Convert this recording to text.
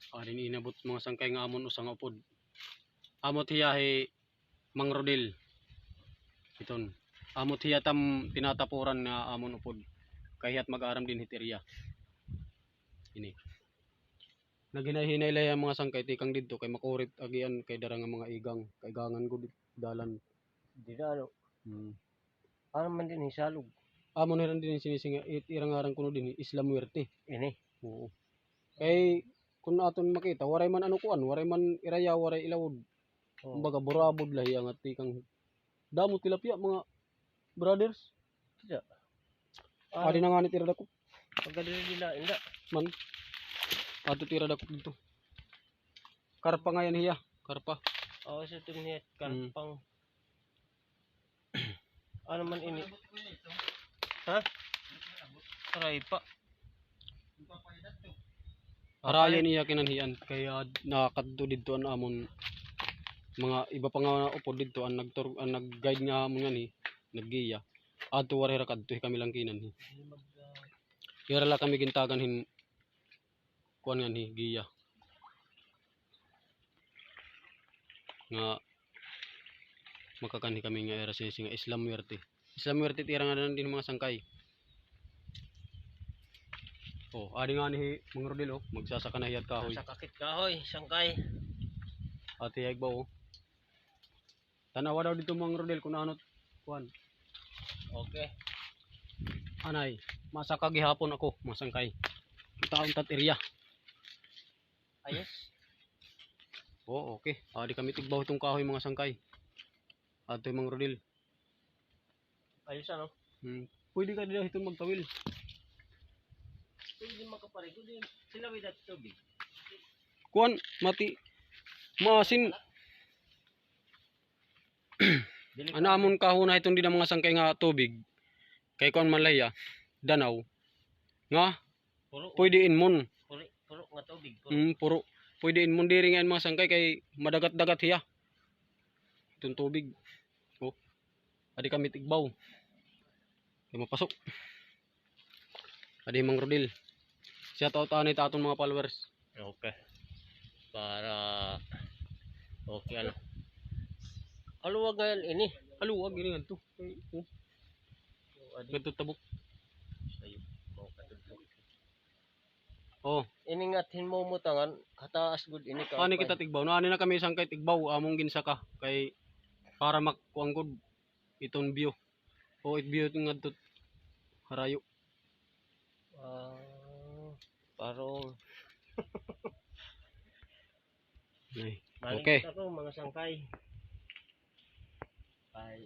Adin inabot mga sangkay nga amon usang upod. Amot hiyahe Mang Rodel. Iton. Amot hiya tam tinatapuran nga amon upod. Kaya't mag-aram din hiteriya. Ini. Naghinay-hinay ang mga sangkay tikang didto kay makurit agian kay dara nga mga igang. Kay gangan gud dalan. Di na ano. Ano man din hisalog. Amon rin din sinisinga irang-arang kuno din Isla Muerte. Ini. Oo. Kay kung aton makita waray man ano kuan, waray man iraya, waray ilawod. Kumbaga burabod lahi ang atikang damot tilapia mga brothers. Tidak. Adi na nga ni tira dako. Pagkadili nila inda. Man. Ato tira dako dito. Karpa nga yan hiya, karpa. Oo, sa tumihit karpang. Ano man ini? Ha? Aray pa. Arayan niya kinanhian kaya nakakadto didto an amon mga iba pa nga upod didto ang nag-guide nga amon nga ni naggiya. Adto wari ra kadto kami lang kinan ni. Kaya la kami gintagan hin kuan nga ni giya. Nga makakanhi kami nga era sinisi nga Isla Muerte. Isla Muerte tira nga din mga sangkay. Oh, adi nga ni Mang Rodel oh, magsasaka na hiyat kahoy. Sa kakit kahoy, sangkay. Ati yag ba oh. Tanawa daw dito Mang Rodel kung ano kuan. Okay. Anay, masaka gihapon ako, masangkay. Taon tat area. Ayos. Oh, okay. Adi kami tigbaw itong kahoy mga sangkay. Ato Mang Rodel. Ayos ano? Pwede ka dito itong magtawil. Pwede makapare ko din sila with that tubig. Kuan, mati. Maasin. Ano amon kahuna itong di na mga sangkay nga tubig. Kay kuan malaya, danaw. Nga, Puro. pwede inmon. Puro nga tubig. Puro. Pwede inmon diri nga mga sangkay kay madagat-dagat hiya. Itong tubig. Oh. Adi kami tigbaw. Kay mapasok. Adi Mang Rodel. Shout out anay ta atong mga followers. Okay. Para okay ano. Aluwag ngayon ini. Aluwag gini ngadto. Oh. Gadto tabok. Sayo mo katudlo. Oh, Iningatin mo mutangan kataas gud ini ka. ani kita tigbaw. No ani na kami isang kay tigbaw among ginsaka kay para makuang gud iton view. Oh, it view ngadto harayo. Parong Okay. Maling ako mga sangkay. Bye.